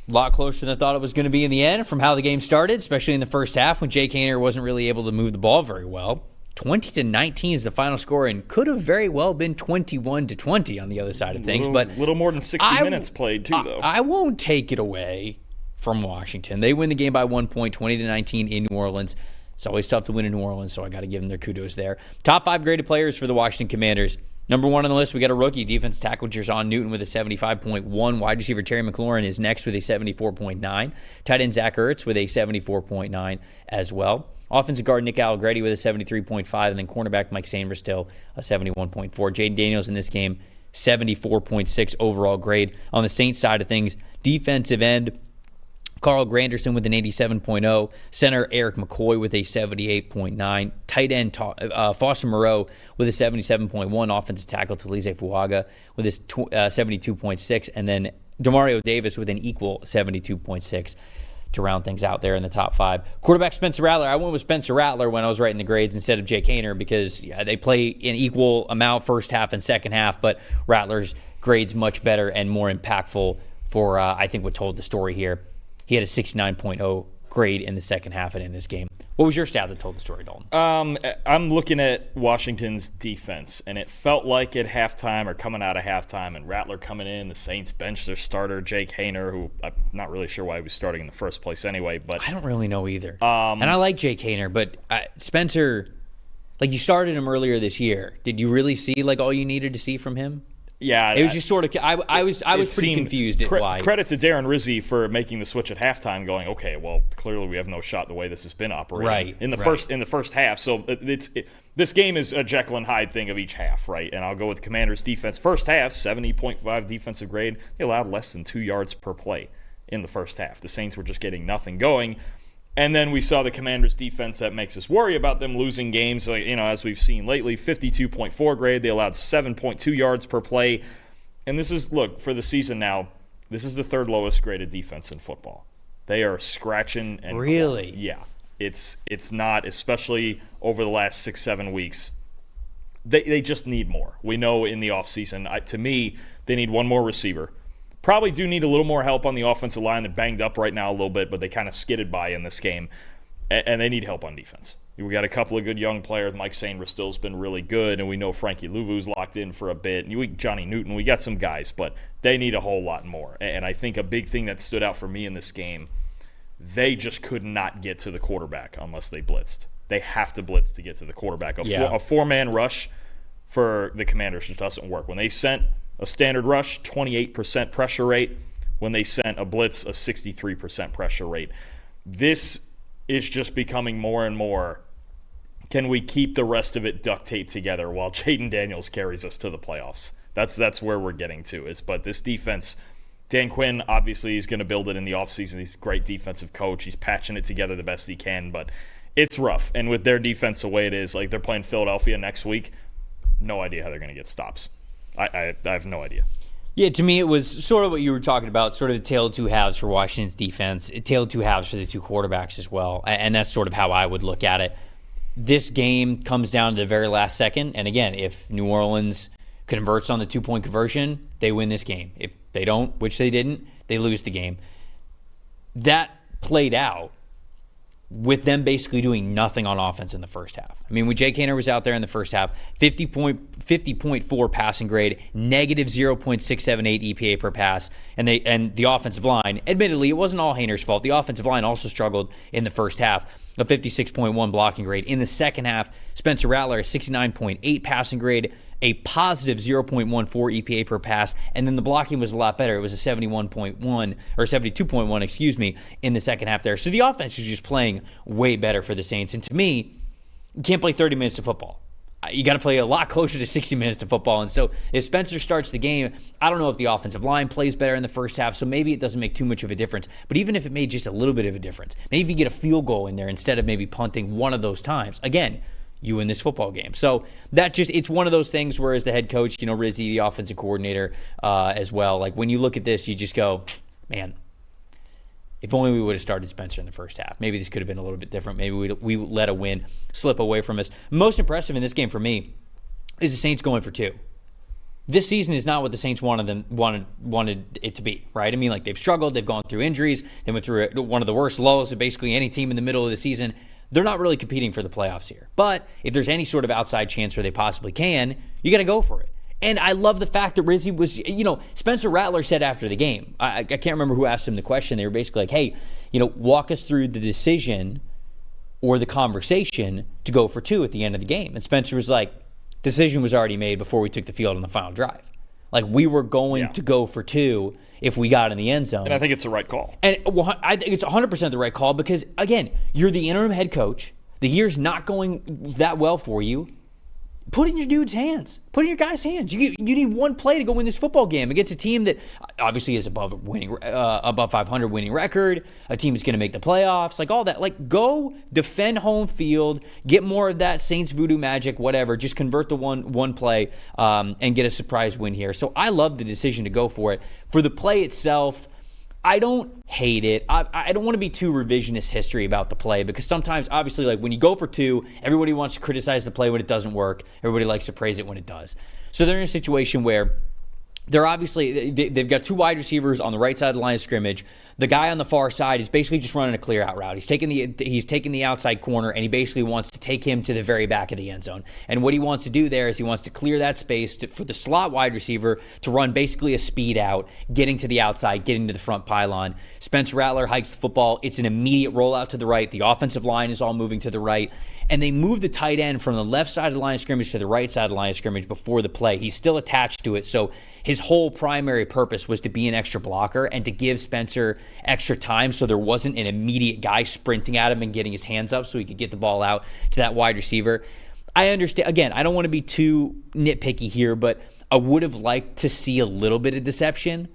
A lot closer than I thought it was going to be in the end from how the game started, especially in the first half when Jake Haener wasn't really able to move the ball very well. 20-19 is the final score, and could have very well been 21-20 on the other side of things. But a little more than 60 minutes played too, though. I won't take it away from Washington. They win the game by 1 point, 20-19 in New Orleans. It's always tough to win in New Orleans, so I got to give them their kudos there. Top 5 graded players for the Washington Commanders. Number 1 on the list, we got a rookie defense tackle, Jerson Newton, with a 75.1. Wide receiver Terry McLaurin is next with a 74.9. Tight end Zach Ertz with a 74.9 as well. Offensive guard Nick Allegretti with a 73.5, and then cornerback Mike Sainristil, a 71.4. Jayden Daniels in this game, 74.6 overall grade. On the Saints side of things, defensive end Carl Granderson with an 87.0. Center Eric McCoy with a 78.9. Tight end Foster Moreau with a 77.1. Offensive tackle Talize Fuaga with his 72.6. And then Demario Davis with an equal 72.6 to round things out there in the top 5. Quarterback Spencer Rattler. I went with Spencer Rattler when I was writing the grades instead of Jake Haener because they play an equal amount first half and second half, but Rattler's grades much better and more impactful for, I think, what told the story here. He had a 69.0 grade in the second half and in this game. What was your stat that told the story, Dalton? I'm looking at Washington's defense, and it felt like at halftime or coming out of halftime, and Rattler coming in, the Saints bench their starter, Jake Haener, who I'm not really sure why he was starting in the first place anyway. But I don't really know either. And I like Jake Haener, but Spencer, like you started him earlier this year. Did you really see like all you needed to see from him? Yeah, it was just sort of. I was pretty confused at why. Credit to Darren Rizzi for making the switch at halftime. Going, okay, well, clearly we have no shot the way this has been operating right in the first half. So this game is a Jekyll and Hyde thing of each half, right? And I'll go with Commanders' defense. First half, 70.5 defensive grade. They allowed less than 2 yards per play in the first half. The Saints were just getting nothing going. And then we saw the Commanders' defense that makes us worry about them losing games, as we've seen lately. 52.4 grade. They allowed 7.2 yards per play. And this is, look, for the season now, this is the third lowest graded defense in football. They are scratching and really? clawing. Yeah. It's not, especially over the last 6-7 weeks. They just need more. We know in the offseason, to me, they need one more receiver. Probably do need a little more help on the offensive line. They're banged up right now a little bit, but they kind of skidded by in this game. And they need help on defense. We got a couple of good young players. Mike Sainristil's been really good, and we know Frankie Louvu's locked in for a bit. And Johnny Newton, we got some guys, but they need a whole lot more. And I think a big thing that stood out for me in this game, they just could not get to the quarterback unless they blitzed. They have to blitz to get to the quarterback. A four-man rush for the Commanders just doesn't work. When they sent a standard rush, 28% pressure rate. When they sent a blitz, a 63% pressure rate. This is just becoming more and more, can we keep the rest of it duct taped together while Jayden Daniels carries us to the playoffs? That's where we're getting to. But this defense, Dan Quinn, obviously, is going to build it in the offseason. He's a great defensive coach. He's patching it together the best he can, but it's rough. And with their defense the way it is, like they're playing Philadelphia next week, no idea how they're going to get stops. I have no idea. Yeah, to me it was sort of what you were talking about, sort of the tale of two halves for Washington's defense, tale of two halves for the two quarterbacks as well, and that's sort of how I would look at it. This game comes down to the very last second, and again, if New Orleans converts on the 2-point conversion, they win this game. If they don't, which they didn't, they lose the game. That played out with them basically doing nothing on offense in the first half. I mean, when Jake Haener was out there in the first half, 50.4 passing grade, negative 0.678 EPA per pass, and the offensive line, admittedly, it wasn't all Haener's fault. The offensive line also struggled in the first half, a 56.1 blocking grade. In the second half, Spencer Rattler, a 69.8 passing grade, a positive 0.14 EPA per pass, and then the blocking was a lot better. It was a 71.1 or 72.1, in the second half there. So the offense was just playing way better for the Saints. And to me, you can't play 30 minutes of football. You got to play a lot closer to 60 minutes of football. And so if Spencer starts the game, I don't know if the offensive line plays better in the first half, so maybe it doesn't make too much of a difference. But even if it made just a little bit of a difference, maybe if you get a field goal in there instead of maybe punting one of those times, again, you win this football game. So it's one of those things where as the head coach, Rizzi, the offensive coordinator as well, like when you look at this, you just go, man, if only we would have started Spencer in the first half. Maybe this could have been a little bit different. Maybe we let a win slip away from us. Most impressive in this game for me is the Saints going for two. this season is not what the Saints wanted it to be, right? I mean, like, they've struggled, they've gone through injuries, they went through one of the worst lows of basically any team in the middle of the season. They're not really competing for the playoffs here. But if there's any sort of outside chance where they possibly can, you got to go for it. And I love the fact that Rizzi was, Spencer Rattler said after the game, I can't remember who asked him the question. They were basically like, hey, walk us through the decision or the conversation to go for 2 at the end of the game. And Spencer was like, decision was already made before we took the field on the final drive. Like, we were going to go for 2 if we got in the end zone. And I think it's the right call. And I think it's 100% the right call because, again, you're the interim head coach. The year's not going that well for you. Put it in your dude's hands. Put it in your guy's hands. You need one play to go win this football game against a team that obviously is above 500 winning record, a team that's going to make the playoffs, like all that. Like, go defend home field, get more of that Saints voodoo magic, whatever. Just convert the one play and get a surprise win here. So I love the decision to go for it. For the play itself, I don't hate it. I don't want to be too revisionist history about the play because sometimes, obviously, like when you go for 2, everybody wants to criticize the play when it doesn't work. Everybody likes to praise it when it does. So they're in a situation where they've got 2 wide receivers on the right side of the line of scrimmage. The guy on the far side is basically just running a clear out route. He's taking the outside corner, and he basically wants to take him to the very back of the end zone. And what he wants to do there is he wants to clear that space for the slot wide receiver to run basically a speed out, getting to the outside, getting to the front pylon. Spencer Rattler hikes the football. It's an immediate rollout to the right. The offensive line is all moving to the right. And they move the tight end from the left side of the line of scrimmage to the right side of the line of scrimmage before the play. He's still attached to it, so his whole primary purpose was to be an extra blocker and to give Spencer extra time so there wasn't an immediate guy sprinting at him and getting his hands up so he could get the ball out to that wide receiver. I understand. Again, I don't want to be too nitpicky here, but I would have liked to see a little bit of deception.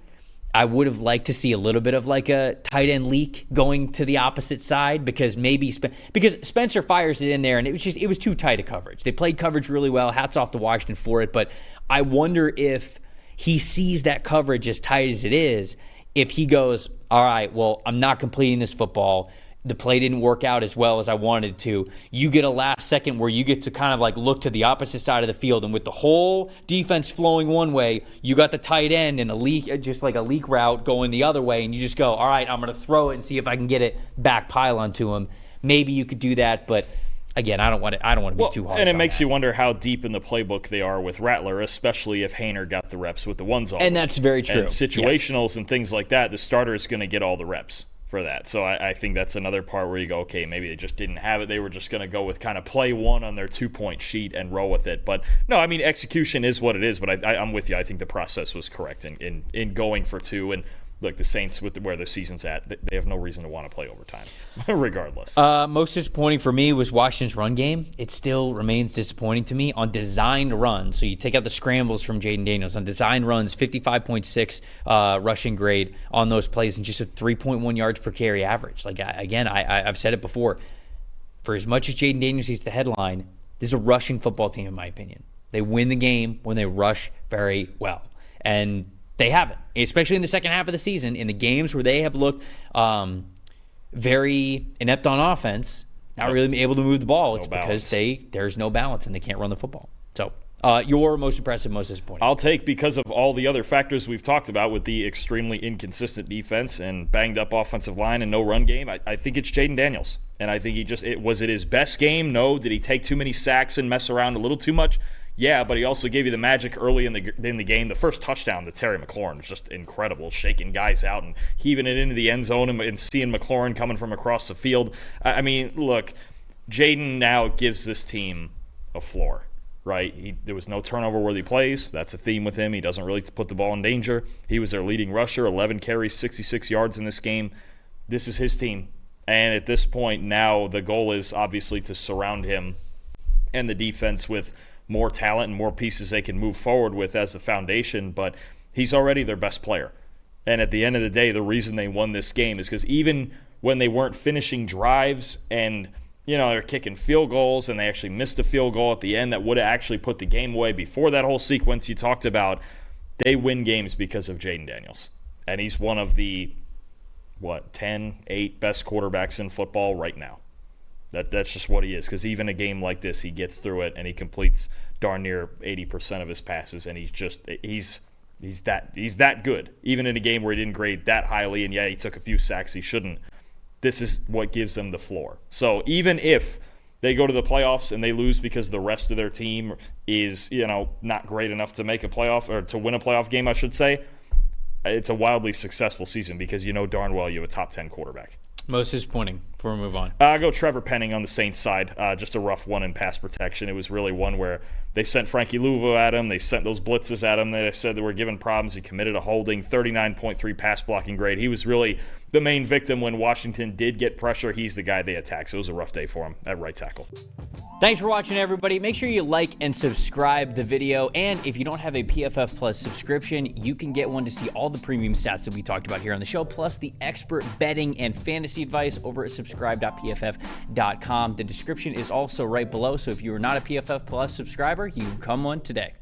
I would have liked to see a little bit of like a tight end leak going to the opposite side because Spencer fires it in there and it was too tight a coverage. They played coverage really well. Hats off to Washington for it, but I wonder if he sees that coverage as tight as it is, if he goes, all right, well, I'm not completing this football. The play didn't work out as well as I wanted to. You get a last second where you get to kind of like look to the opposite side of the field, and with the whole defense flowing one way, you got the tight end and a leak, just like a leak route going the other way, and you just go, all right, I'm going to throw it and see if I can get it back pylon to him. Maybe you could do that, but again, I don't want to be too harsh. And it makes you wonder how deep in the playbook they are with Rattler, especially if Haener got the reps with the ones on. And that's very true. And situationals and things like that, the starter is going to get all the reps for that. So I think that's another part where you go, okay, maybe they just didn't have it. They were just going to go with kind of play 1 on their 2-point sheet and roll with it. But no, I mean, execution is what it is. But I'm with you. I think the process was correct in going for 2. And look, the Saints, with where their season's at, they have no reason to want to play overtime, regardless. Most disappointing for me was Washington's run game. It still remains disappointing to me on designed runs. So you take out the scrambles from Jayden Daniels. On designed runs, 55.6 rushing grade on those plays and just a 3.1 yards per carry average. Like, I've said it before. For as much as Jayden Daniels is the headline, this is a rushing football team, in my opinion. They win the game when they rush very well. And they haven't, especially in the second half of the season. In the games where they have looked very inept on offense, not really able to move the ball, it's because there's no balance and they can't run the football. So your most impressive, most disappointing. I'll take, because of all the other factors we've talked about with the extremely inconsistent defense and banged up offensive line and no run game, I think it's Jayden Daniels. And I think was it his best game? No. Did he take too many sacks and mess around a little too much? Yeah, but he also gave you the magic early in the game. The first touchdown to Terry McLaurin was just incredible, shaking guys out and heaving it into the end zone and seeing McLaurin coming from across the field. I mean, look, Jayden now gives this team a floor, right? There was no turnover-worthy plays. That's a theme with him. He doesn't really put the ball in danger. He was their leading rusher, 11 carries, 66 yards in this game. This is his team. And at this point now, the goal is obviously to surround him and the defense with more talent and more pieces they can move forward with as the foundation, but he's already their best player. And at the end of the day, the reason they won this game is because even when they weren't finishing drives and, they're kicking field goals and they actually missed a field goal at the end that would have actually put the game away before that whole sequence you talked about, they win games because of Jayden Daniels. And he's one of the, 8 best quarterbacks in football right now. That's just what he is, because even a game like this, he gets through it and he completes darn near 80% of his passes, and he's that good. Even in a game where he didn't grade that highly, and yeah, he took a few sacks he shouldn't, this is what gives them the floor. So even if they go to the playoffs and they lose because the rest of their team is, not great enough to make a playoff, or to win a playoff game, I should say, it's a wildly successful season because darn well you have a top 10 quarterback. Most disappointing before we move on. I go Trevor Penning on the Saints side. Just a rough one in pass protection. It was really one where they sent Frankie Louvo at him. They sent those blitzes at him. They said they were giving problems. He committed a holding, 39.3 pass blocking grade. He was really the main victim when Washington did get pressure. He's the guy they attacked. So it was a rough day for him at right tackle. Thanks for watching, everybody. Make sure you like and subscribe the video. And if you don't have a PFF Plus subscription, you can get one to see all the premium stats that we talked about here on the show, plus the expert betting and fantasy advice over at subscribe.pff.com. The description is also right below, so if you are not a PFF Plus subscriber, you can become one today.